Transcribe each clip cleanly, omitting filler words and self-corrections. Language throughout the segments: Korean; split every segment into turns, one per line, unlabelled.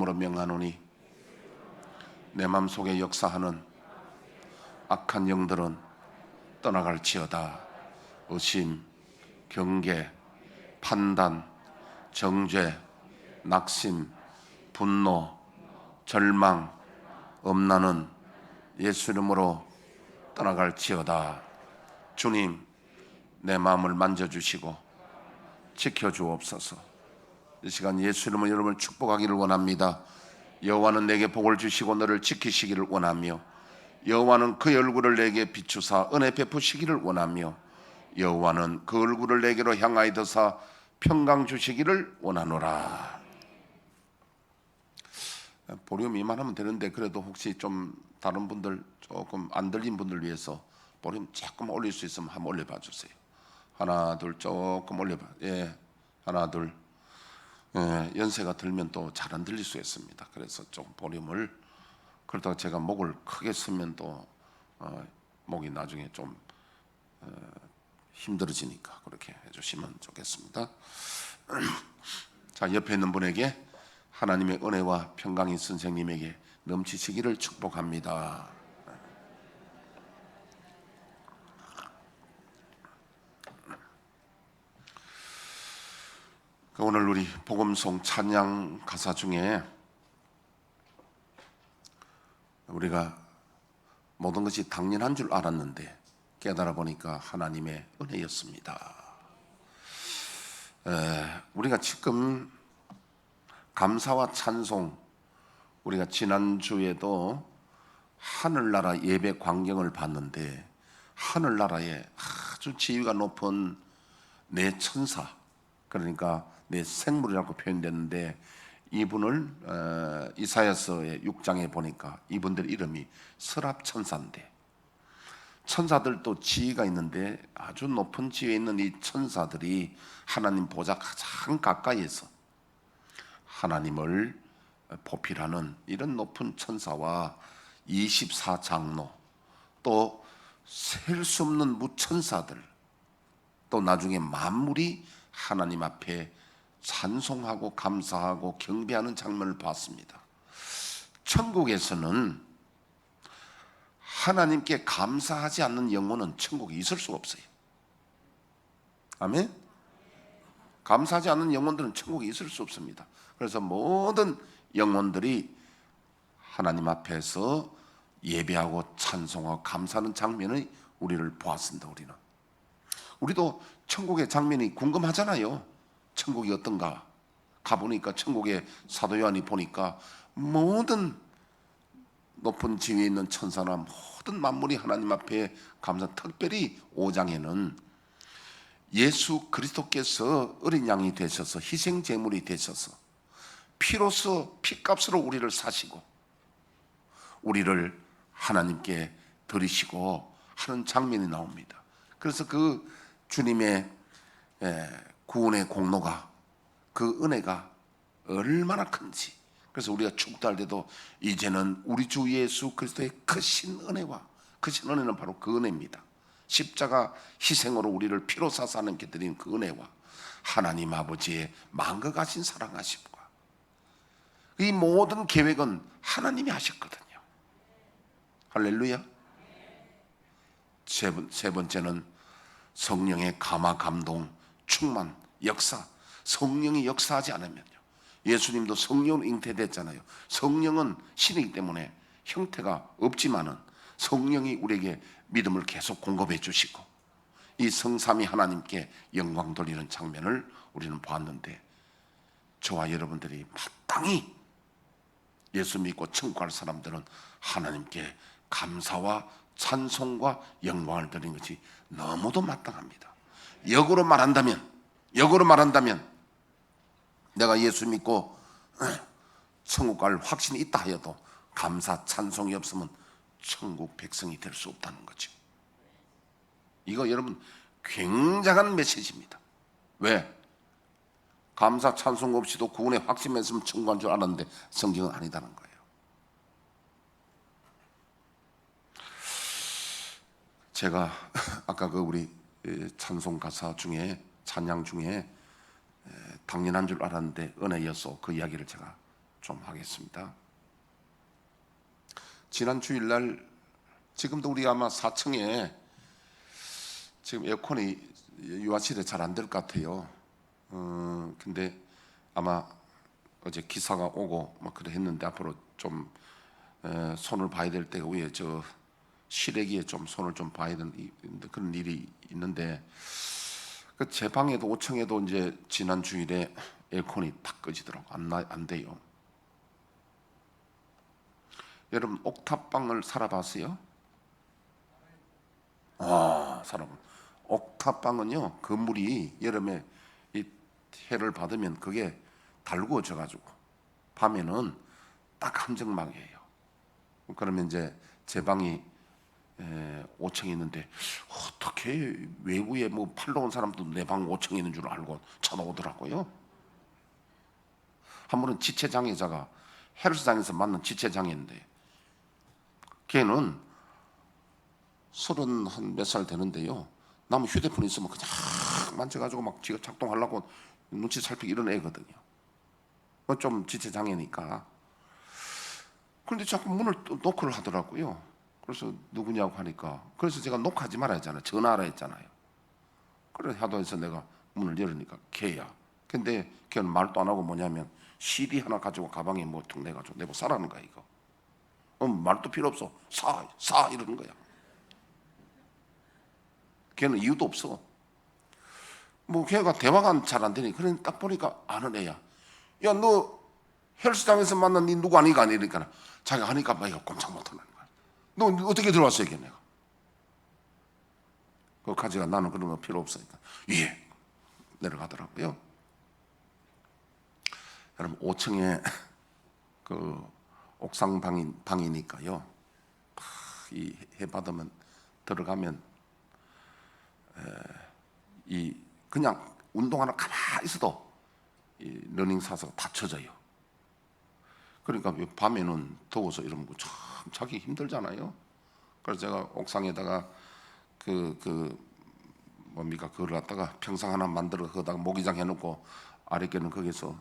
이름으로 명하노니 내 마음속에 역사하는 악한 영들은 떠나갈지어다. 의심, 경계, 판단, 정죄, 낙심, 분노, 절망, 엄란은 예수 이름으로 떠나갈지어다. 주님, 내 마음을 만져주시고 지켜주옵소서. 이 시간 예수 이름으로 여러분을 축복하기를 원합니다. 여호와는 내게 복을 주시고 너를 지키시기를 원하며, 여호와는 그 얼굴을 내게 비추사 은혜 베푸시기를 원하며, 여호와는 그 얼굴을 내게로 향하여 드사 평강 주시기를 원하노라. 볼륨 이만하면 되는데, 그래도 혹시 좀 다른 분들, 조금 안 들린 분들 위해서 볼륨 조금 올릴 수 있으면 한번 올려봐 주세요. 하나 둘, 조금 올려봐. 예, 하나 둘. 예, 연세가 들면 또 잘 안 들릴 수 있습니다. 그래서 좀 볼륨을, 그러다가 제가 목을 크게 쓰면 또 목이 나중에 좀 힘들어지니까 그렇게 해주시면 좋겠습니다. 자, 옆에 있는 분에게 하나님의 은혜와 평강이 선생님에게 넘치시기를 축복합니다. 오늘 우리 복음송 찬양 가사 중에 우리가 모든 것이 당연한 줄 알았는데 깨달아 보니까 하나님의 은혜였습니다. 우리가 지금 감사와 찬송, 우리가 지난주에도 하늘나라 예배 광경을 봤는데, 하늘나라에 아주 지위가 높은 내 천사, 그러니까 내 생물이라고 표현됐는데, 이분을 이사야서의 6장에 보니까 이분들 이름이 서랍천사인데, 천사들도 지위가 있는데 아주 높은 지위에 있는 이 천사들이 하나님 보좌 가장 가까이에서 하나님을 보필하는 이런 높은 천사와 24장로, 또 셀 수 없는 무천사들, 또 나중에 만물이 하나님 앞에 찬송하고 감사하고 경배하는 장면을 봤습니다. 천국에서는 하나님께 감사하지 않는 영혼은 천국에 있을 수가 없어요. 아멘? 감사하지 않는 영혼들은 천국에 있을 수 없습니다. 그래서 모든 영혼들이 하나님 앞에서 예배하고 찬송하고 감사하는 장면을 우리를 보았습니다. 우리도 천국의 장면이 궁금하잖아요. 천국이 어떤가? 가보니까 천국의 사도 요한이 보니까 모든 높은 지위에 있는 천사나 모든 만물이 하나님 앞에 감사, 특별히 5장에는 예수 그리스도께서 어린 양이 되셔서 희생 제물이 되셔서 피로써 피값으로 우리를 사시고 우리를 하나님께 드리시고 하는 장면이 나옵니다. 그래서 그 주님의 구원의 공로가, 그 은혜가 얼마나 큰지, 그래서 우리가 축도할 때도 이제는 우리 주 예수 그리스도의 크신 은혜와, 크신 은혜는 바로 그 은혜입니다. 십자가 희생으로 우리를 피로 사서 하나님께 드린 그 은혜와 하나님 아버지의 만극하신 사랑하심과 이 모든 계획은 하나님이 하셨거든요. 할렐루야. 세 번째는 성령의 감화, 감동, 충만, 역사. 성령이 역사하지 않으면요, 예수님도 성령으로 잉태됐잖아요. 성령은 신이기 때문에 형태가 없지만은 성령이 우리에게 믿음을 계속 공급해 주시고 이 성삼위 하나님께 영광 돌리는 장면을 우리는 보았는데, 저와 여러분들이 마땅히 예수 믿고 천국 갈 사람들은 하나님께 감사와 찬송과 영광을 드리는 것이 너무도 마땅합니다. 역으로 말한다면 내가 예수 믿고 천국 갈 확신이 있다 하여도 감사 찬송이 없으면 천국 백성이 될 수 없다는 거죠. 이거 여러분 굉장한 메시지입니다. 왜? 감사 찬송 없이도 구원의 확신만 있으면 천국 갈 줄 알았는데 성경은 아니다는 거예요. 제가 아까 그 우리 찬송 가사 중에, 찬양 중에 당연한 줄 알았는데 은혜였어, 그 이야기를 제가 좀 하겠습니다. 지난 주일날 지금도 우리 아마 4층에 지금 에어컨이 유아실에 잘 안 될 것 같아요. 근데 아마 어제 기사가 오고 막 그래 했는데 앞으로 좀 손을 봐야 될 때가 위에 저 실외기에 좀 손을 좀 봐야 되는 그런 일이 있는데 제 방에도 5층에도 이제 지난 주일에 에어컨이 탁 꺼지더라고. 안 돼요. 여러분 옥탑방을 살아봤어요? 살아봐. 옥탑방은요 건물이 여름에 이 해를 받으면 그게 달구어져 가지고 밤에는 딱 한정막이에요. 그러면 이제 제 방이 5층에 있는데 어떻게 외부에 뭐 팔러 온 사람도 내 방 5층에 있는 줄 알고 찾아오더라고요. 한 번은 지체장애자가 헬스장에서 만난 지체장애인데 걔는 30몇 살 되는데요. 남은 휴대폰 있으면 그냥 만져가지고 막 지가 작동하려고 눈치 살피기 이런 애거든요. 좀 지체장애니까. 그런데 자꾸 문을 노크를 하더라고요. 그래서 누구냐고 하니까 그래서 제가 녹화하지 말아야 했잖아요. 전화하라 했잖아요. 그래 하도 해서 내가 문을 열으니까 걔야. 근데 걔는 말도 안 하고 뭐냐면 CD 하나 가지고 가방에 뭐 툭 내가지고 내고 싸라는 거야 이거. 말도 필요 없어. 사 이러는 거야. 걔는 이유도 없어. 뭐 걔가 대화가 잘 안 되니 그래 딱 보니까 아는 애야. 야 너 헬스장에서 만난 니 누구 아니가 아니니까 자기가 하니까 막 이거 꼼짝 못하는 거야. 너 어떻게 들어왔어 이게 내가. 그 가지가 나는 그런 거 필요 없으니까 예 내려가더라고요. 여러분 5층에 그 옥상 방이니까요. 이 해 받으면 들어가면 이 그냥 운동하나 가만히 있어도 이 러닝 사서가 다 젖어요. 그러니까 밤에는 더워서 이런 거 참 자기 힘들잖아요. 그래서 제가 옥상에다가 뭡니까 그걸 갖다가 평상 하나 만들어 거기다가 모기장 해놓고 아랫개는 거기서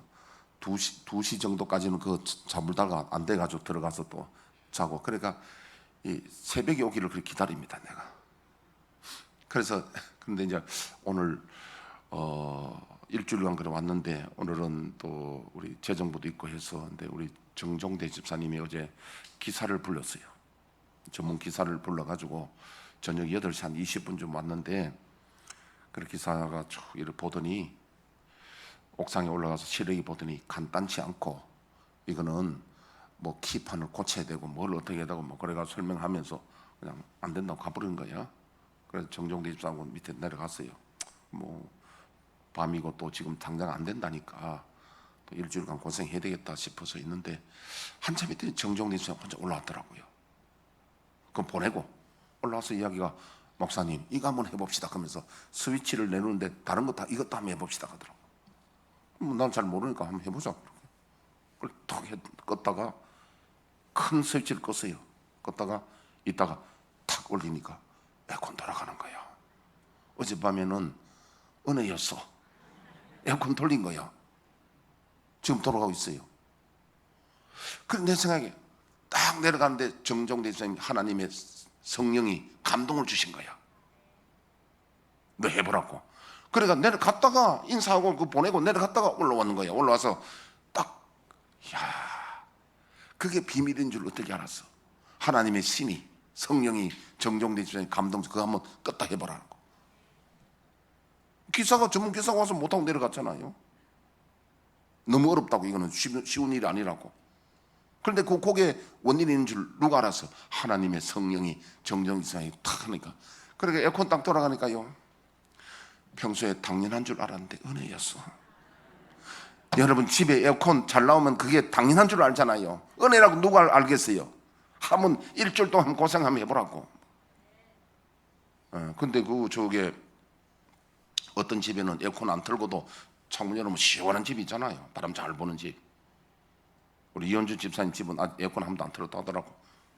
2시 정도까지는 그 잠을다가 안 돼가지고 들어가서 또 자고 그러니까 이 새벽에 오기를 그렇게 기다립니다 내가. 그래서 근데 이제 오늘 일주일간 그래 왔는데 오늘은 또 우리 재정부도 있고 해서 근데 우리 정종대 집사님이 어제 기사를 불렀어요. 전문 기사를 불러가지고 저녁 8시 한 20분쯤 왔는데 그 기사가 쭉 이렇게 보더니 옥상에 올라가서 실내기 보더니 간단치 않고 이거는 뭐 키판을 고쳐야 되고 뭘 어떻게 해야 되고 뭐 그래가 설명하면서 그냥 안 된다고 가버리는 거야. 그래서 정종대 집사하고 밑에 내려갔어요. 뭐 밤이고 또 지금 당장 안 된다니까 또 일주일간 고생해야 되겠다 싶어서 있는데 한참 있더니 정종대 집사가 혼자 올라왔더라고요. 그럼 보내고 올라와서 이야기가 목사님 이거 한번 해봅시다 하면서 스위치를 내놓는데 다른 거 다 이것도 한번 해봅시다 하더라고. 난 잘 모르니까 한번 해보자. 그걸 톡 껐다가 큰 스위치를 껐어요. 껐다가 이따가 탁 올리니까 에어컨 돌아가는 거야. 어젯밤에는 은혜였어. 에어컨 돌린 거야. 지금 돌아가고 있어요. 그래 내 생각에 딱 내려가는데 정종대 집사님 하나님의 성령이 감동을 주신 거야. 너 해보라고. 그러니까 내려갔다가 인사하고 그 보내고 내려갔다가 올라오는 거야. 올라와서 딱 야 그게 비밀인 줄 어떻게 알았어? 하나님의 신이 성령이 정종대 집사님 감동 그거 한번 껐다 해보라는 거. 기사가 전문 기사가 와서 못하고 내려갔잖아요. 너무 어렵다고 이거는 쉬운 일이 아니라고. 그런데 그게 원인이 있는 줄 누가 알았어? 하나님의 성령이 정종대 집사님 탁 하니까. 그러니까 에어컨 딱 돌아가니까요. 평소에 당연한 줄 알았는데 은혜였어. 여러분 집에 에어컨 잘 나오면 그게 당연한 줄 알잖아요. 은혜라고 누가 알겠어요? 한번 일주일 동안 고생 한번 해보라고. 근데 저게 어떤 집에는 에어컨 안 틀고도 창문 열으면 시원한 집이 있잖아요. 바람 잘 부는 집. 우리 이현주 집사님 집은 에어컨 한 번도 안 틀었다 하더라고.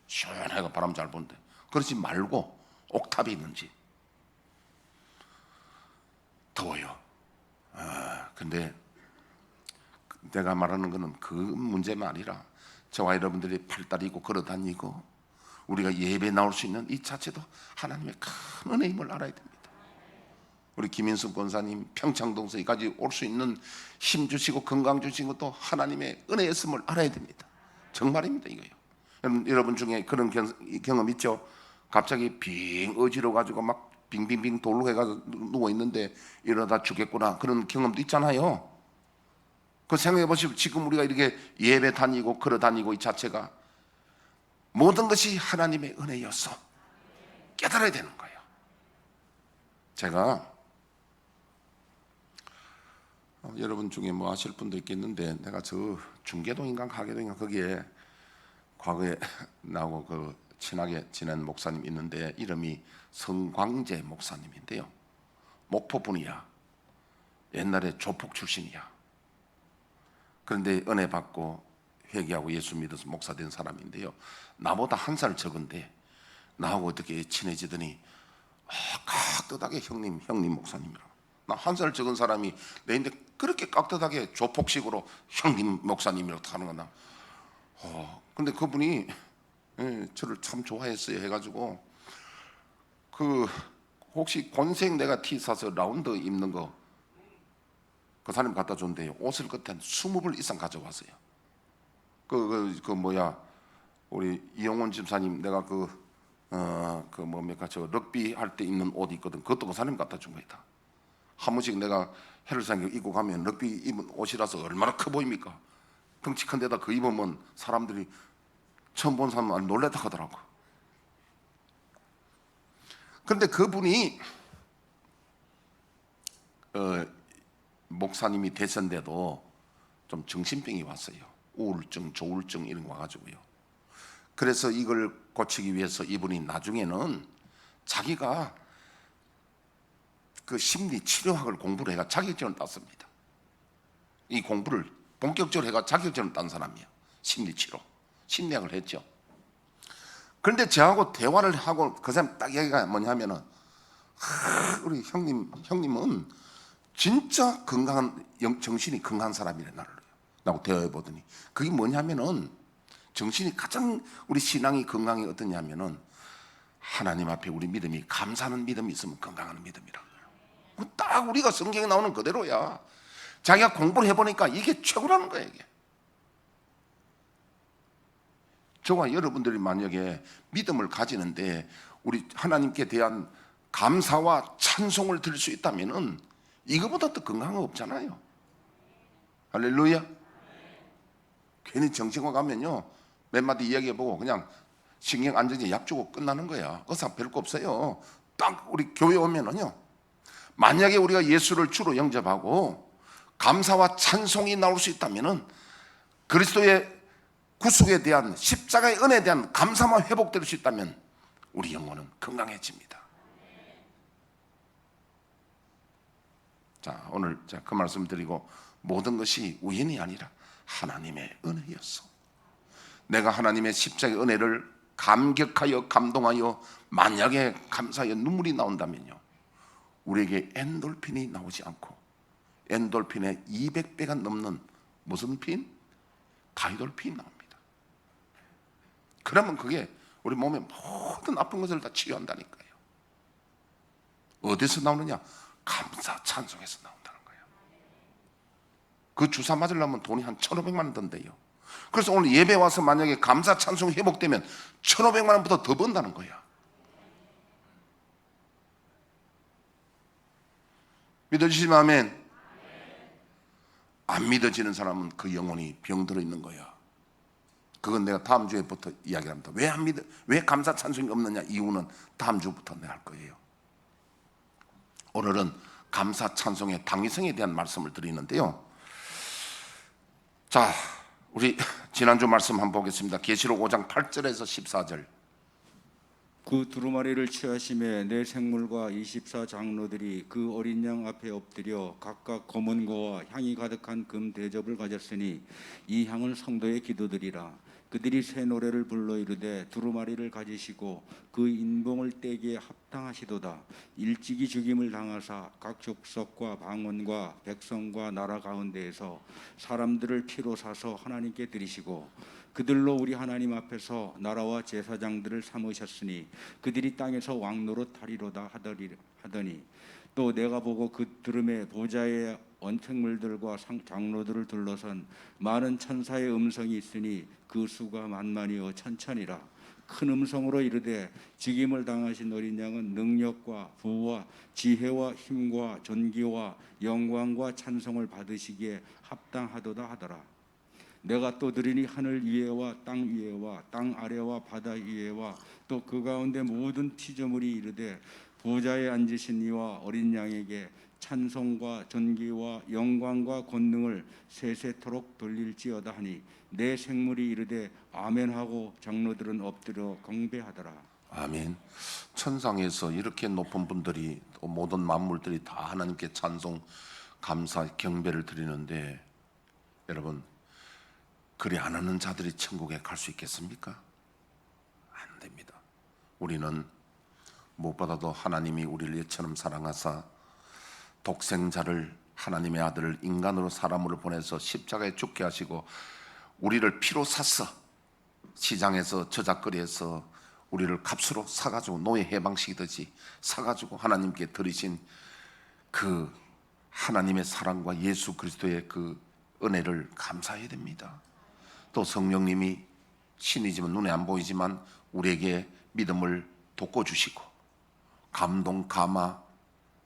시원하게 바람 잘 부는데. 그러지 말고 옥탑이 있는 집. 더워요. 근데 내가 말하는 것은 그 문제만 아니라 저와 여러분들이 팔다리고 걸어다니고 우리가 예배 나올 수 있는 이 자체도 하나님의 큰 은혜임을 알아야 됩니다. 우리 김인숙 권사님 평창동서까지 올 수 있는 힘 주시고 건강 주신 것도 하나님의 은혜였음을 알아야 됩니다. 정말입니다. 이거요. 여러분 중에 그런 경험 있죠? 갑자기 빙 어지러워가지고 막 빙빙빙 돌로 해가지고 누워있는데 이러다 죽겠구나, 그런 경험도 있잖아요. 그 생각해 보시면 지금 우리가 이렇게 예배 다니고 걸어 다니고 이 자체가 모든 것이 하나님의 은혜였어 깨달아야 되는 거예요. 제가 여러분 중에 뭐 아실 분도 있겠는데, 내가 저 중계동인가 가계동인가 거기에 과거에 나하고 그 친하게 지낸 목사님 있는데 이름이 성광재 목사님인데요, 목포 분이야. 옛날에 조폭 출신이야. 그런데 은혜 받고 회개하고 예수 믿어서 목사 된 사람인데요, 나보다 한 살 적은데 나하고 어떻게 친해지더니 깍듯하게 형님 목사님이라고. 나 한 살 적은 사람이 내인데 그렇게 깍듯하게 조폭식으로 형님 목사님이라고 하는 거나. 근데 그분이 저를 참 좋아했어요. 해가지고 그 혹시 곤색 내가 티 사서 라운드 입는 거 그 사람 갖다 줬는데요, 옷을 그때 한 20벌 이상 가져왔어요. 그 뭐야, 우리 이용원 집사님 내가 그 뭡니까 저 럭비 할 때 입는 옷 있거든, 그것도 그 사람이 갖다 준 거다. 한 번씩 내가 헬스장 입고 가면 럭비 입은 옷이라서 얼마나 커 보입니까? 덩치 큰 데다 그 입으면 사람들이 처음 본 사람은 놀랬다 하더라고. 그런데 그분이 목사님이 되셨는데도 좀 정신병이 왔어요. 우울증, 조울증 이런 거 와가지고요. 그래서 이걸 고치기 위해서 이분이 나중에는 자기가 그 심리 치료학을 공부를 해가 자격증을 땄습니다. 이 공부를 본격적으로 해가 자격증을 딴 사람이야. 심리 치료, 심리학을 했죠. 그런데 저하고 대화를 하고 그 사람 딱 얘기가 뭐냐면은, 우리 형님은 진짜 건강한 정신이 건강한 사람이래. 나하고 대화해 보더니 그게 뭐냐면은, 정신이 가장 우리 신앙이 건강이 어떠냐면은 하나님 앞에 우리 믿음이 감사하는 믿음이 있으면 건강한 믿음이라고. 딱 우리가 성경에 나오는 그대로야. 자기가 공부를 해보니까 이게 최고라는 거야. 이게 저와 여러분들이 만약에 믿음을 가지는데 우리 하나님께 대한 감사와 찬송을 드릴 수 있다면은 이거보다 더 건강한 거 없잖아요. 할렐루야. 괜히 정신과 가면요 몇 마디 이야기해보고 그냥 신경 안정제 약 주고 끝나는 거야. 의사 별거 없어요. 딱 우리 교회 오면은요, 만약에 우리가 예수를 주로 영접하고 감사와 찬송이 나올 수 있다면은 그리스도의 구속에 대한 십자가의 은혜에 대한 감사만 회복될 수 있다면 우리 영혼은 건강해집니다. 자, 오늘 그 말씀 드리고, 모든 것이 우연이 아니라 하나님의 은혜였어. 내가 하나님의 십자가의 은혜를 감격하여 감동하여 만약에 감사하여 눈물이 나온다면요, 우리에게 엔돌핀이 나오지 않고 엔돌핀의 200배가 넘는 무슨 핀? 다이돌핀이 나옵니다. 그러면 그게 우리 몸의 모든 아픈 것을 다 치유한다니까요. 어디서 나오느냐? 감사 찬송에서 나온다는 거예요. 그 주사 맞으려면 돈이 한 1,500만 원 든대요. 그래서 오늘 예배 와서 만약에 감사 찬송이 회복되면 1,500만 원보다 더 번다는 거야. 믿어주시면 아멘. 안 믿어지는 사람은 그 영혼이 병들어 있는 거야. 그건 내가 다음 주에부터 이야기를 합니다. 왜 안 믿어? 왜 감사 찬송이 없느냐? 이유는 다음 주부터 내가 할 거예요. 오늘은 감사 찬송의 당위성에 대한 말씀을 드리는데요. 자, 우리 지난주 말씀 한번 보겠습니다. 계시록 5장 8절에서 14절.
그 두루마리를 취하심에 내 생물과 24 장로들이 그 어린 양 앞에 엎드려 각각 검은 고와 향이 가득한 금 대접을 가졌으니 이 향은 성도의 기도들이라. 그들이 새 노래를 불러 이르되 두루마리를 가지시고 그 인봉을 떼기에 합당하시도다. 일찍이 죽임을 당하사 각 족속과 방언과 백성과 나라 가운데에서 사람들을 피로 사서 하나님께 드리시고 그들로 우리 하나님 앞에서 나라와 제사장들을 삼으셨으니 그들이 땅에서 왕노릇 하리로다 하더니 또 내가 보고 그 들음에 보좌의 언택물들과 장로들을 둘러선 많은 천사의 음성이 있으니 그 수가 만만이요 천천이라. 큰 음성으로 이르되 죽임을 당하신 어린 양은 능력과 부와 지혜와 힘과 존귀와 영광과 찬송을 받으시기에 합당하도다 하더라. 내가 또 들으니 하늘 위에와 땅 위에와 땅 아래와 바다 위에와 또 그 가운데 모든 피조물이 이르되 보좌에 앉으신 이와 어린 양에게 찬송과 존귀와 영광과 권능을 세세토록 돌릴지어다 하니 내 생물이 이르되 아멘하고 장로들은 엎드려 경배하더라.
아멘. 천상에서 이렇게 높은 분들이 또 모든 만물들이 다 하나님께 찬송, 감사, 경배를 드리는데 여러분 그리 안 하는 자들이 천국에 갈 수 있겠습니까? 안 됩니다. 우리는 무엇보다도 하나님이 우리를 예처럼 사랑하사 독생자를 하나님의 아들을 인간으로 사람으로 보내서 십자가에 죽게 하시고 우리를 피로 샀어. 시장에서 저작거리에서 우리를 값으로 사가지고 노예 해방시키듯이 사가지고 하나님께 드리신 그 하나님의 사랑과 예수 그리스도의 그 은혜를 감사해야 됩니다. 또 성령님이 신이지만 눈에 안 보이지만 우리에게 믿음을 돋궈주시고 감동, 감화,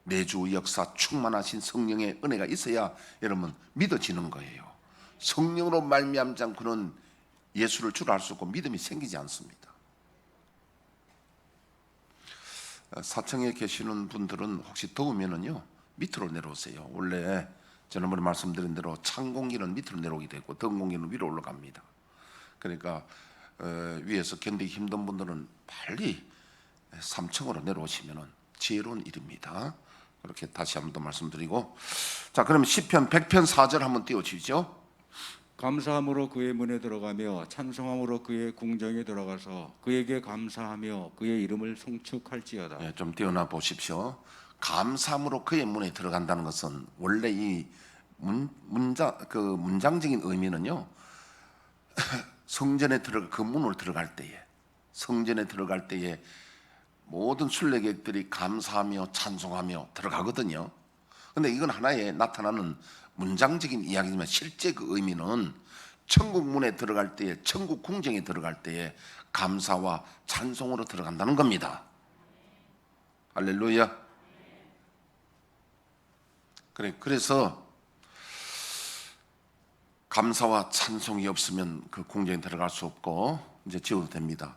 내주 역사 충만하신 성령의 은혜가 있어야 여러분 믿어지는 거예요. 성령으로 말미암지 않고는 예수를 주로 알 수 없고 믿음이 생기지 않습니다. 사청에 계시는 분들은 혹시 더우면은요 밑으로 내려오세요. 원래 지난번에 말씀드린 대로 찬 공기는 밑으로 내려오게 되고 더운 공기는 위로 올라갑니다. 그러니까 위에서 견디기 힘든 분들은 빨리 3층으로 내려오시면 지혜로운 일입니다. 그렇게 다시 한번 더 말씀드리고, 자 그러면 시편 100편 4절 한번 띄워주시죠.
감사함으로 그의 문에 들어가며 찬송함으로 그의 궁정에 들어가서 그에게 감사하며 그의 이름을 송축할지어다.
네, 좀 띄워놔 보십시오. 감사함으로 그의 문에 들어간다는 것은 원래 이 문장적인 의미는요. 성전에 그 문으로 들어갈 때에 성전에 들어갈 때에 모든 순례객들이 감사하며 찬송하며 들어가거든요. 근데 이건 하나의 나타나는 문장적인 이야기지만 실제 그 의미는 천국 문에 들어갈 때에 천국 궁정에 들어갈 때에 감사와 찬송으로 들어간다는 겁니다. 할렐루야. 그래서 감사와 찬송이 없으면 그 궁정에 들어갈 수 없고 이제 지워도 됩니다.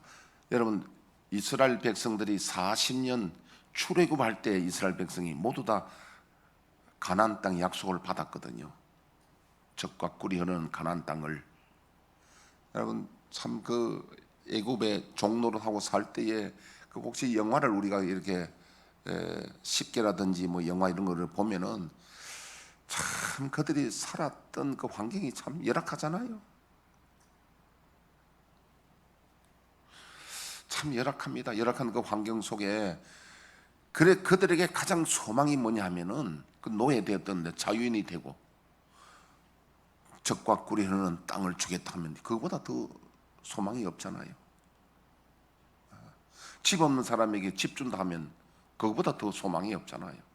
여러분 이스라엘 백성들이 40년 출애굽할 때 이스라엘 백성이 모두 다 가나안 땅 약속을 받았거든요. 젖과 꿀이 흐르는 가나안 땅을. 여러분 참 그 애굽에 종노릇하고 살 때에 그 혹시 영화를 우리가 이렇게 10개라든지 뭐 영화 이런 거를 보면은 참 그들이 살았던 그 환경이 참 열악하잖아요. 참 열악합니다. 열악한 그 환경 속에 그래 그들에게 가장 소망이 뭐냐 하면은 그 노예되었던 자유인이 되고 젖과 꿀이 흐르는 땅을 주겠다 하면 그거보다 더 소망이 없잖아요. 집 없는 사람에게 집 준다 하면 그거보다 더 소망이 없잖아요.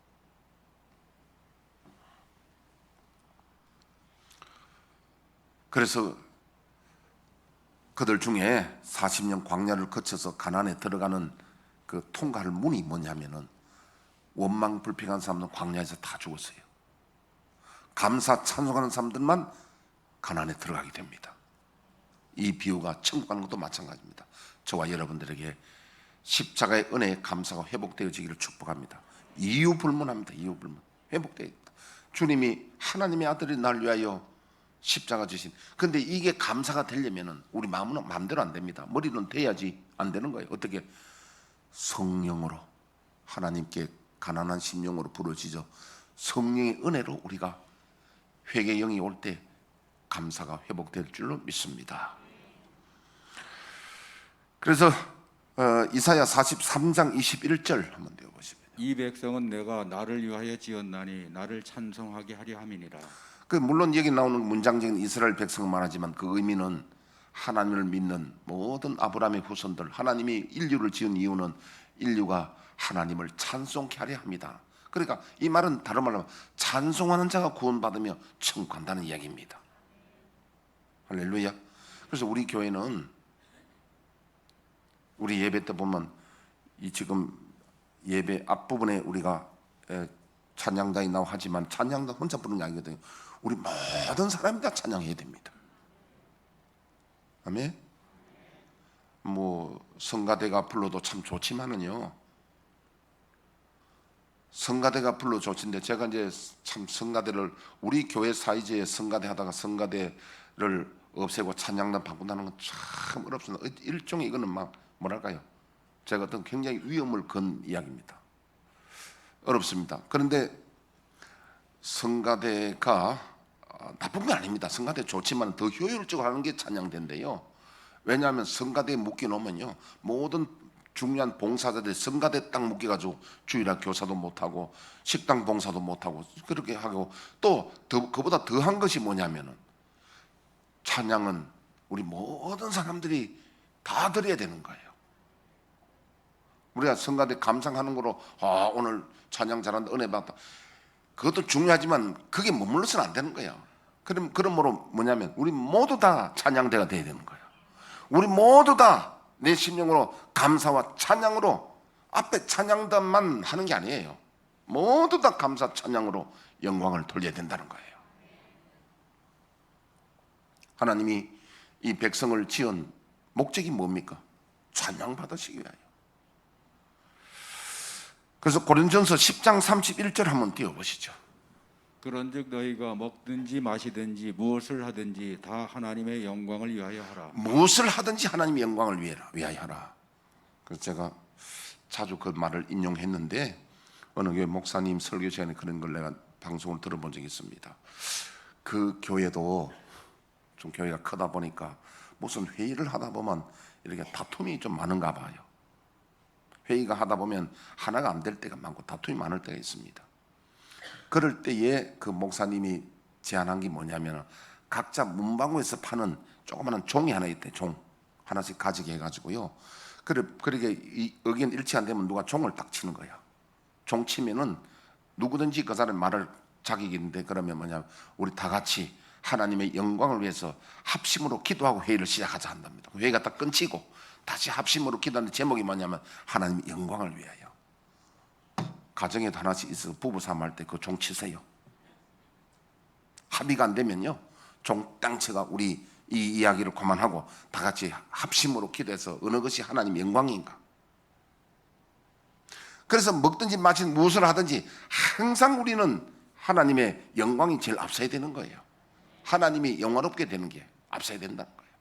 그래서 그들 중에 40년 광야를 거쳐서 가나안에 들어가는 그 통과할 문이 뭐냐면은 원망 불평한 사람들은 광야에서 다 죽었어요. 감사 찬송하는 사람들만 가나안에 들어가게 됩니다. 이 비유가 천국 가는 것도 마찬가지입니다. 저와 여러분들에게 십자가의 은혜의 감사가 회복되어지기를 축복합니다. 이유 불문합니다. 이유 불문 회복되겠다. 주님이 하나님의 아들이 날 위하여 십자가 지신. 근데 이게 감사가 되려면은 우리 마음은 마음대로 안 됩니다. 머리는 돼야지 안 되는 거예요. 어떻게 성령으로 하나님께 가난한 심령으로 부르짖어 성령의 은혜로 우리가 회개 영이 올 때 감사가 회복될 줄로 믿습니다. 그래서 이사야 43장 21절 한번 배워보시면,
이 백성은 내가 나를 위하여 지었나니 나를 찬송하게 하려 함이니라.
물론 여기 나오는 문장적인 이스라엘 백성만 하지만 그 의미는 하나님을 믿는 모든 아브라함의 후손들, 하나님이 인류를 지은 이유는 인류가 하나님을 찬송케 하려 합니다. 그러니까 이 말은 다른 말로 찬송하는 자가 구원받으며 천국 간다는 이야기입니다. 할렐루야. 그래서 우리 교회는 우리 예배 때 보면 이 지금 예배 앞부분에 우리가 찬양단이 나오고 하지만 찬양단 혼자 부르는 게 아니거든요. 우리 모든 사람이 다 찬양해야 됩니다. 아멘. 성가대가 불러도 참 좋지만은요, 성가대가 불러 좋친데 제가 이제 참 성가대를 우리 교회 사이즈에 성가대 하다가 성가대를 없애고 찬양단 바꾼다는 건 참 어렵습니다. 일종의 이거는 막 뭐랄까요, 제가 어떤 굉장히 위험을 건 이야기입니다. 어렵습니다. 그런데 성가대가 나쁜 건 아닙니다. 성가대 좋지만 더 효율적으로 하는 게 찬양대인데요. 왜냐하면 성가대에 묶여 놓으면요, 모든 중요한 봉사자들이 성가대 딱 묶여가지고 주일학 교사도 못하고 식당 봉사도 못하고 그렇게 하고, 또 그보다 더한 것이 뭐냐면은 찬양은 우리 모든 사람들이 다 드려야 되는 거예요. 우리가 성가대 감상하는 거로 오늘 찬양 잘한다, 은혜 받았다, 그것도 중요하지만 그게 머물러서는 안 되는 거예요. 그러므로 뭐냐면 우리 모두 다 찬양대가 돼야 되는 거예요. 우리 모두 다 내 심령으로 감사와 찬양으로, 앞에 찬양단만 하는 게 아니에요. 모두 다 감사 찬양으로 영광을 돌려야 된다는 거예요. 하나님이 이 백성을 지은 목적이 뭡니까? 찬양 받으시기 위하여. 그래서 고린전서 10장 31절 한번 띄워보시죠.
그런즉 너희가 먹든지 마시든지 무엇을 하든지 다 하나님의 영광을 위하여 하라.
무엇을 하든지 하나님의 영광을 위하여 하라. 그래서 제가 자주 그 말을 인용했는데 어느 교회 목사님 설교 시간에 그런 걸 내가 방송을 들어본 적이 있습니다. 그 교회도 좀 교회가 크다 보니까 무슨 회의를 하다 보면 이렇게 다툼이 좀 많은가 봐요. 회의가 하다 보면 하나가 안 될 때가 많고 다툼이 많을 때가 있습니다. 그럴 때에 그 목사님이 제안한 게 뭐냐면 각자 문방구에서 파는 조그마한 종이 하나 있대. 종 하나씩 가지게 해가지고요, 그렇게 의견 일치 안 되면 누가 종을 딱 치는 거야. 종 치면은 누구든지 그 사람 말을 자격이 있는데, 그러면 뭐냐면 우리 다 같이 하나님의 영광을 위해서 합심으로 기도하고 회의를 시작하자 한답니다. 회의가 딱 끊치고 다시 합심으로 기도하는 제목이 뭐냐면 하나님의 영광을 위하여. 가정에도 하나씩 있어서 부부싸움 때 그 종 치세요. 합의가 안 되면요, 종 땅 쳐가 우리 이 이야기를 그만하고 다 같이 합심으로 기도해서 어느 것이 하나님의 영광인가. 그래서 먹든지 마시든 무엇을 하든지 항상 우리는 하나님의 영광이 제일 앞서야 되는 거예요. 하나님이 영화롭게 되는 게 앞서야 된다는 거예요.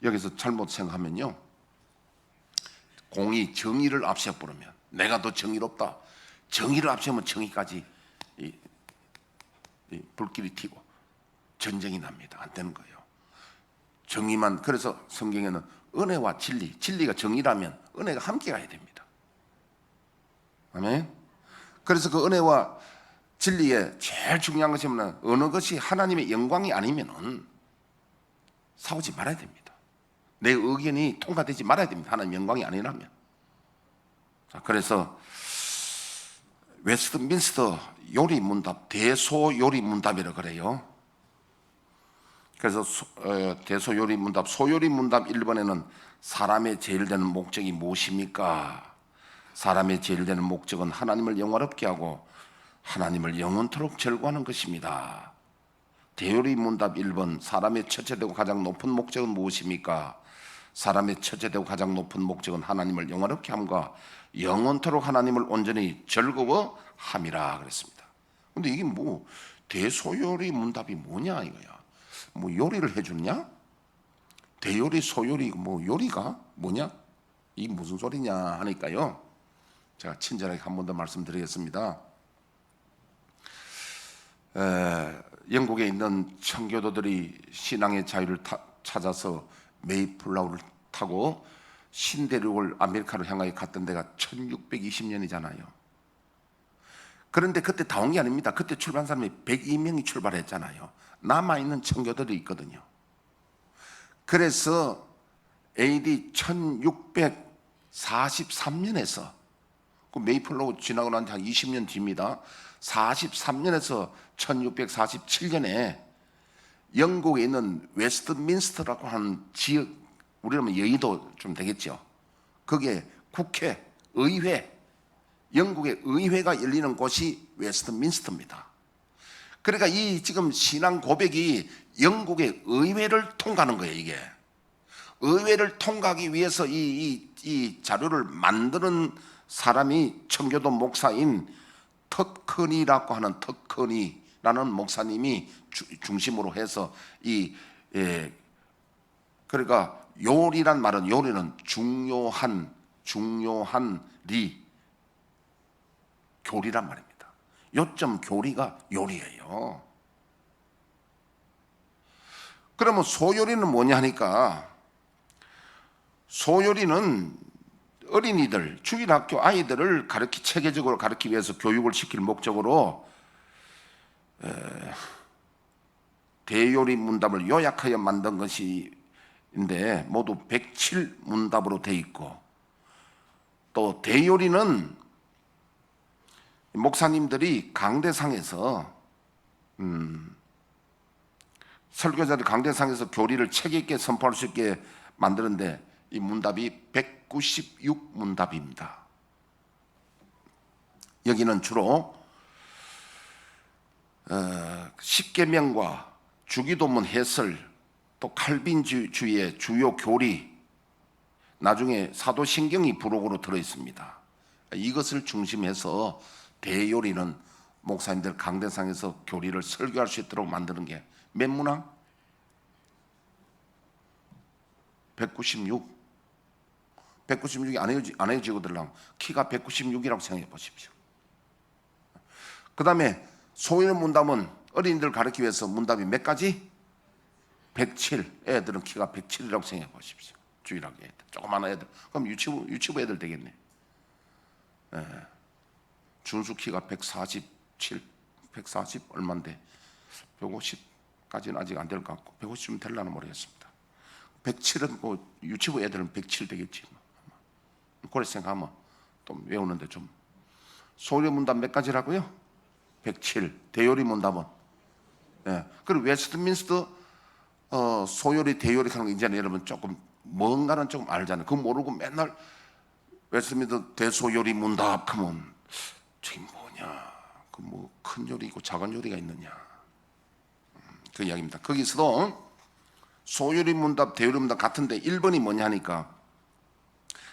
여기서 잘못 생각하면요, 공의, 정의를 앞세워 버리면 내가 더 정의롭다, 정의를 앞세우면 정의까지 이 불길이 튀고 전쟁이 납니다. 안 되는 거예요. 정의만. 그래서 성경에는 은혜와 진리, 진리가 정의라면 은혜가 함께 가야 됩니다. 아멘. 그래서 그 은혜와 진리에 제일 중요한 것이 뭐냐, 어느 것이 하나님의 영광이 아니면은 싸우지 말아야 됩니다. 내 의견이 통과되지 말아야 됩니다. 하나님 영광이 아니라면. 자, 그래서 웨스트민스터 요리 문답, 대소 요리 문답이라고 그래요. 그래서 대소 요리 문답, 소요리 문답 1번에는 사람의 제일 되는 목적이 무엇입니까? 사람의 제일 되는 목적은 하나님을 영화롭게 하고 하나님을 영원토록 절구하는 것입니다. 대요리 문답 1번, 사람의 첫째되고 가장 높은 목적은 무엇입니까? 사람의 첫째되고 가장 높은 목적은 하나님을 영화롭게 함과 영원토록 하나님을 온전히 즐거워함이라 그랬습니다. 근데 이게 대소요리 문답이 뭐냐 이거야. 요리를 해주냐? 대요리 소요리 뭐 요리가 뭐냐? 이 무슨 소리냐 하니까요. 제가 친절하게 한 번 더 말씀드리겠습니다. 영국에 있는 청교도들이 신앙의 자유를 찾아서 메이플라워를 타고 신대륙을 아메리카로 향하여 갔던 데가 1620년이잖아요. 그런데 그때 다 온 게 아닙니다. 그때 출발한 사람이 102명이 출발했잖아요. 남아있는 청교도들이 있거든요. 그래서 AD 1643년에서 그 메이플라워 지나고 난 한 20년 뒤입니다. 43년에서 1647년에 영국에 있는 웨스트민스터라고 하는 지역, 우리는 여의도 좀 되겠죠. 거기에 국회, 의회, 영국의 의회가 열리는 곳이 웨스트민스터입니다. 그러니까 이 지금 신앙 고백이 영국의 의회를 통과하는 거예요. 이게 의회를 통과하기 위해서 이 자료를 만드는 사람이 청교도 목사인 터커니라고 하는 터커니라는 목사님이 중심으로 해서 그러니까 요리란 말은 요리는 중요한 교리란 말입니다. 요점 교리가 요리예요. 그러면 소요리는 뭐냐 하니까 소요리는 어린이들, 주일학교 아이들을 체계적으로 가르치기 위해서 교육을 시킬 목적으로 대요리 문답을 요약하여 만든 것인데 모두 107문답으로 되어 있고, 또 대요리는 목사님들이 강대상에서 설교자들 강대상에서 교리를 책 있게 선포할 수 있게 만드는데 이 문답이 196문답입니다. 여기는 주로 십계명과 주기도문 해설, 또 칼빈주의의 주요 교리, 나중에 사도신경이 부록으로 들어있습니다. 이것을 중심해서 대요리는 목사님들 강대상에서 교리를 설교할 수 있도록 만드는 게 몇 문항? 196. 196이 안 헤어지거든요. 키가 196이라고 생각해 보십시오. 그 다음에 소요리 문답은 어린이들 가르치기 위해서 문답이 몇 가지? 107. 애들은 키가 107이라고 생각해 보십시오. 주일학교 애들, 조그마한 애들. 그럼 유치부 애들 되겠네. 준수 키가 147, 140 얼마인데 150까지는 아직 안 될 것 같고 150쯤 되려나 모르겠습니다. 107은 뭐 유치부 애들은 107 되겠지. 그래 생각하면 또 외우는데 좀. 소요리 문답 몇 가지라고요? 107. 대요리 문답은. 그리고 웨스트민스터 소요리 대요리 하는 거 이제는 여러분 조금 뭔가는 조금 알잖아요. 그거 모르고 맨날 웨스트민스터 대소요리 문답 하면 저게 뭐냐? 그 뭐 큰 요리 있고 작은 요리가 있느냐? 그 이야기입니다. 거기서도 소요리 문답, 대요리 문답 같은데 1번이 뭐냐 하니까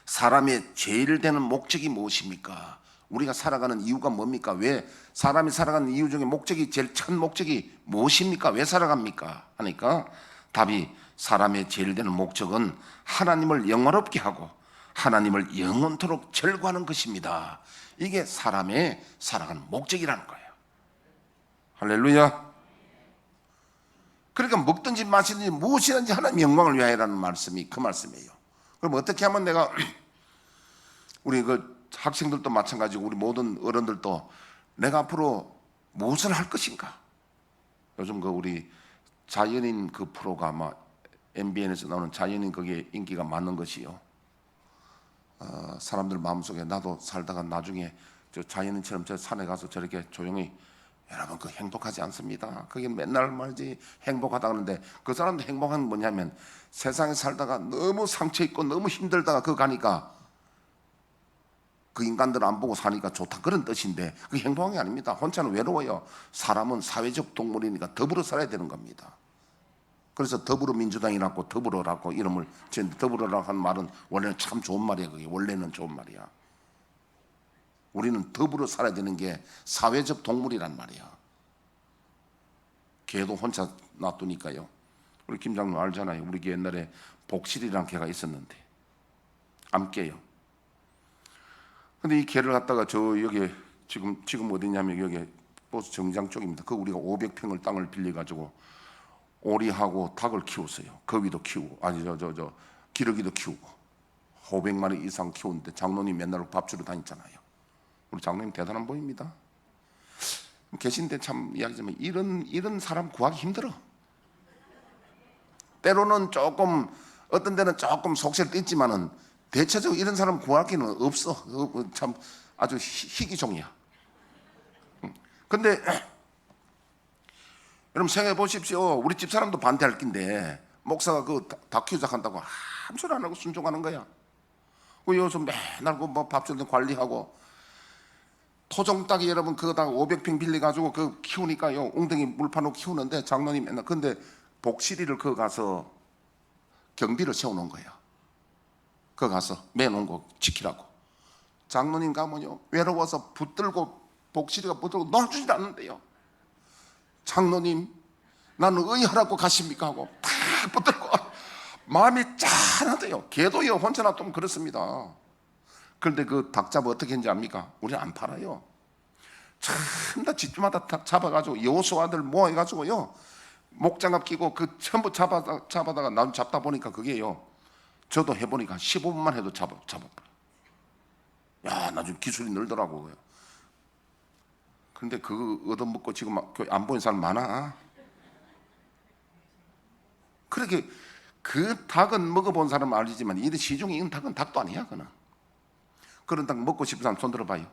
사람의 제일 되는 목적이 무엇입니까? 우리가 살아가는 이유가 뭡니까? 왜 사람이 살아가는 이유 중에 목적이 제일 첫 목적이 무엇입니까? 왜 살아갑니까? 하니까 답이 사람의 제일 되는 목적은 하나님을 영화롭게 하고 하나님을 영원토록 절구하는 것입니다. 이게 사람의 살아가는 목적이라는 거예요. 할렐루야. 그러니까 먹든지 마시든지 무엇이든지 하나님 영광을 위하여라는 말씀이 그 말씀이에요. 그럼 어떻게 하면 내가 우리 그 학생들도 마찬가지고 우리 모든 어른들도 내가 앞으로 무엇을 할 것인가? 요즘 그 우리 자연인 그 프로가 아마 MBN에서 나오는 자연인 거기에 인기가 많은 것이요. 사람들 마음속에 나도 살다가 나중에 저 자연인처럼 저 산에 가서 저렇게 조용히, 여러분 그 행복하지 않습니다. 그게 맨날 말이지 행복하다 그러는데 그 사람도 행복한 건 뭐냐면 세상에 살다가 너무 상처 있고 너무 힘들다가 그거 가니까 그 인간들 안 보고 사니까 좋다 그런 뜻인데 그게 행복한 게 아닙니다. 혼자는 외로워요. 사람은 사회적 동물이니까 더불어 살아야 되는 겁니다. 그래서 더불어민주당이라고 더불어라고 이름을 지었는데 더불어라고 하는 말은 원래는 참 좋은 말이야. 그게 원래는 좋은 말이야. 우리는 더불어 살아야 되는 게 사회적 동물이란 말이야. 개도 혼자 놔두니까요. 우리 김 장로 알잖아요. 우리 옛날에 복실이라는 개가 있었는데 안 깨요. 근데 이 개를 갖다가 저 여기 지금 어디냐면 여기 버스 정장 쪽입니다. 그 우리가 500평을 땅을 빌려 가지고 오리하고 닭을 키웠어요. 거위도 키우고 아니 저 기러기도 키우고 500마리 이상 키우는데 장로님 맨날 밥 주러 다녔잖아요. 우리 장로님 대단한 분입니다. 계신데 참 이야기하자면 이런 사람 구하기 힘들어. 때로는 조금 어떤 데는 조금 속세를 띄지만은 대체적으로 이런 사람 구하기는 없어. 참 아주 희귀종이야. 근데 여러분 생각해 보십시오. 우리 집 사람도 반대할 낀데 목사가 그 닭 키우자 한다고 아무 소리 안 하고 순종하는 거야. 그 여기서 맨날 그뭐밥 주는 관리하고 토종 닭이 여러분 그거 다 500평 빌려 가지고 그 키우니까요. 웅덩이 물판으로 키우는데 장로님 맨날 근데 복실이를 그 가서 경비를 세워놓은 거야. 그 가서 매놓은 거 지키라고. 장로님 가면요 외로워서 붙들고 복실이가 붙들고 놔주질 않는데요. 장로님 나는 의하라고 가십니까 하고 탁 붙들고 마음이 짠하대요. 걔도요 혼자 놔두면 그렇습니다. 그런데 그 닭 잡아 어떻게 했는지 압니까? 우리는 안 팔아요. 전부 다 집주마다 닭 잡아가지고 여호수아들 모아가지고요 목장갑 끼고 그 전부 잡아다가 나 잡다 보니까 그게요 저도 해보니까 15분만 해도 잡아버려. 야 나중에 기술이 늘더라고요. 근데 그거 얻어먹고 지금 안 보이는 사람 많아. 그렇게 그 닭은 먹어본 사람은 알지만 이 시중에 있는 닭은 닭도 아니야. 그런 닭 먹고 싶은 사람 손 들어봐요.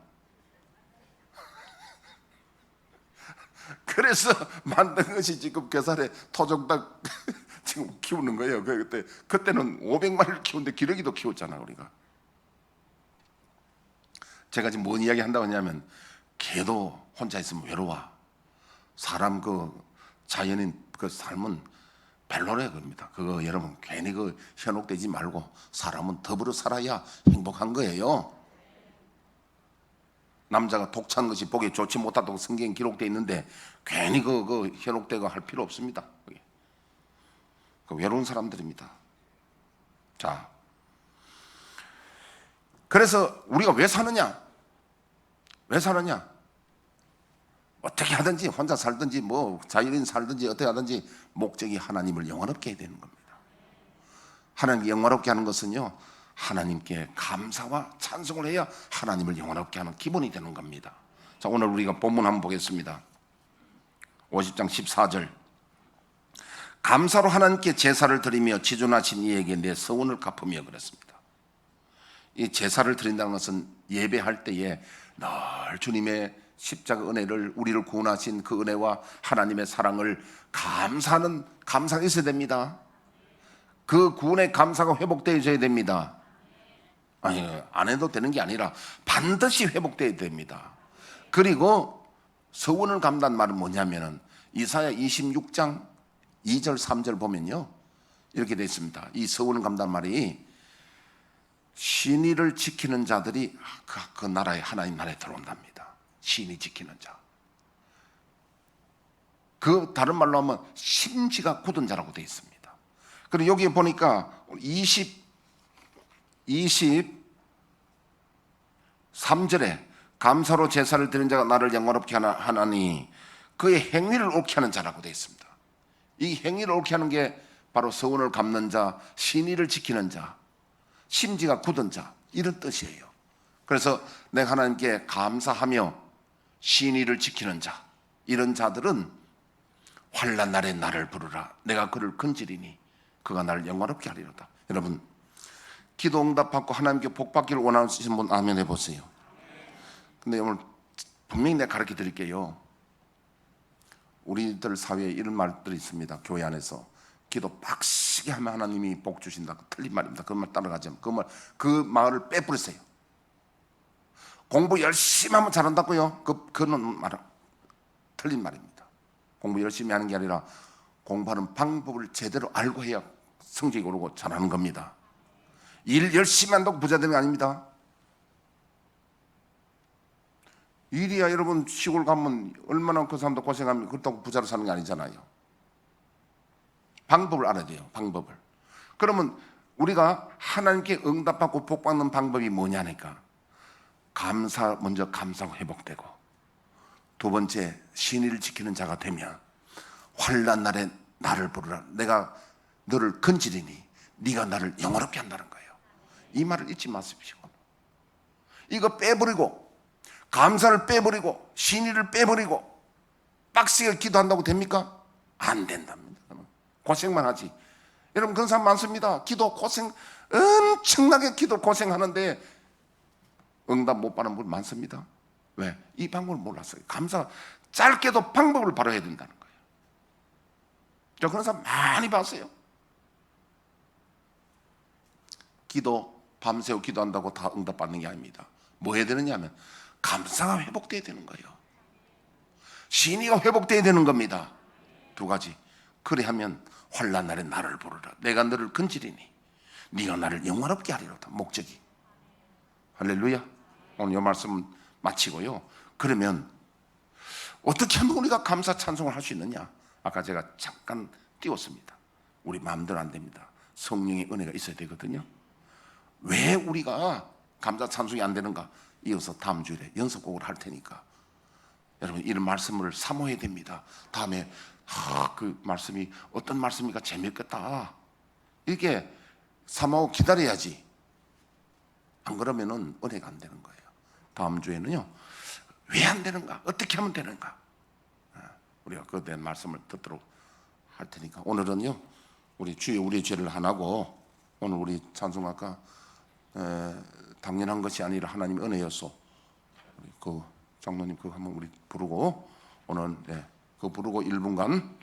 그래서 만든 것이 지금 괴살에 토종닭 지금 키우는 거예요. 그때는 500마리를 키우는데 기러기도 키웠잖아 우리가. 제가 지금 뭔 이야기 한다고 하냐면 개도 혼자 있으면 외로워. 사람 그 자연인 그 삶은 별로래 겁니다. 그거 여러분 괜히 그 현혹되지 말고 사람은 더불어 살아야 행복한 거예요. 남자가 독차는 것이 보기 좋지 못하다고 성경에 기록되어 있는데 괜히 그 현혹되고 할 필요 없습니다. 그 외로운 사람들입니다. 자, 그래서 우리가 왜 사느냐? 왜 사느냐? 어떻게 하든지 혼자 살든지 뭐 자유인 살든지 어떻게 하든지 목적이 하나님을 영화롭게 해야 되는 겁니다. 하나님 영화롭게 하는 것은요 하나님께 감사와 찬송을 해야 하나님을 영화롭게 하는 기본이 되는 겁니다. 자, 오늘 우리가 본문 한번 보겠습니다. 50장 14절. 감사로 하나님께 제사를 드리며 지존하신 이에게 내 서원을 갚으며 그랬습니다. 이 제사를 드린다는 것은 예배할 때에 늘 주님의 십자가 은혜를 우리를 구원하신 그 은혜와 하나님의 사랑을 감사하는 감사가 있어야 됩니다. 그 구원의 감사가 회복되어야 됩니다. 아니, 안 해도 되는 게 아니라 반드시 회복되어야 됩니다. 그리고 서원을 갚는다는 말은 뭐냐면은 이사야 26장 2절 3절 보면요 이렇게 되어 있습니다. 이 서원을 갚는다는 말이 신의를 지키는 자들이 그 나라에 하나님 나라에 들어온답니다. 신의 지키는 자. 그 다른 말로 하면 심지가 굳은 자라고 되어 있습니다. 그리고 여기 보니까 23절에 감사로 제사를 드리는 자가 나를 영화롭게 하나니 그의 행위를 옳게 하는 자라고 되어 있습니다. 이 행위를 옳게 하는 게 바로 서원을 갚는 자, 신의를 지키는 자, 심지가 굳은 자 이런 뜻이에요. 그래서 내가 하나님께 감사하며 신의를 지키는 자 이런 자들은 환난 날에 나를 부르라 내가 그를 건지리니 그가 나를 영화롭게 하리로다. 여러분 기도 응답 받고 하나님께 복 받기를 원하시는 분 아멘 해보세요. 근데 오늘 분명히 내가 가르쳐 드릴게요. 우리들 사회에 이런 말들이 있습니다. 교회 안에서 기도 빡시게 하면 하나님이 복 주신다. 틀린 말입니다. 그 말 따라가지 않으면 그 말을 빼버리세요. 공부 열심히 하면 잘한다고요? 그는 말 틀린 말입니다. 공부 열심히 하는 게 아니라 공부하는 방법을 제대로 알고 해야 성적이 오르고 잘하는 겁니다. 일 열심히 한다고 부자 되는 게 아닙니다. 일이야 여러분 시골 가면 얼마나 그 사람도 고생하면 그렇다고 부자로 사는 게 아니잖아요. 방법을 알아야 돼요. 방법을. 그러면 우리가 하나님께 응답받고 복받는 방법이 뭐냐니까 먼저 감사하고 회복되고, 두 번째 신의를 지키는 자가 되면 환난 날에 나를 부르라. 내가 너를 건지리니 네가 나를 영화롭게 한다는 거예요. 이 말을 잊지 마십시오. 이거 빼버리고, 감사를 빼버리고, 신의를 빼버리고 빡세게 기도한다고 됩니까? 안 된답니다. 고생만 하지. 여러분, 그런 사람 많습니다. 기도 고생, 엄청나게 기도 고생하는데 응답 못 받는 분 많습니다. 왜? 이 방법을 몰랐어요. 감사, 짧게도 방법을 바로 해야 된다는 거예요. 저 그런 사람 많이 봤어요. 기도 밤새워 기도한다고 다 응답받는 게 아닙니다. 뭐 해야 되느냐 하면 감사가 회복돼야 되는 거예요. 신의가 회복돼야 되는 겁니다. 두 가지. 그래 하면 환난 날에 나를 부르라. 내가 너를 건지리니 네가 나를 영화롭게 하리로다. 목적이. 할렐루야. 오늘 이 말씀 마치고요. 그러면 어떻게 하면 우리가 감사 찬송을 할 수 있느냐? 아까 제가 잠깐 띄웠습니다. 우리 마음대로 안 됩니다. 성령의 은혜가 있어야 되거든요. 왜 우리가 감사 찬송이 안 되는가? 이어서 다음 주에 연습곡을 할 테니까 여러분 이런 말씀을 사모해야 됩니다. 다음에 그 말씀이 어떤 말씀이니까 재밌겠다 이렇게 사모하고 기다려야지. 안 그러면은 은혜가 안 되는 거예요. 다음 주에는요, 왜 안 되는가? 어떻게 하면 되는가? 우리가 그에 대한 말씀을 듣도록 할 테니까 오늘은요, 우리 주여 우리의 죄를 하나고, 오늘 우리 찬송아까 당연한 것이 아니라 하나님의 은혜였소. 그 장로님 그거 한번 우리 부르고 오늘 그거 부르고 1분간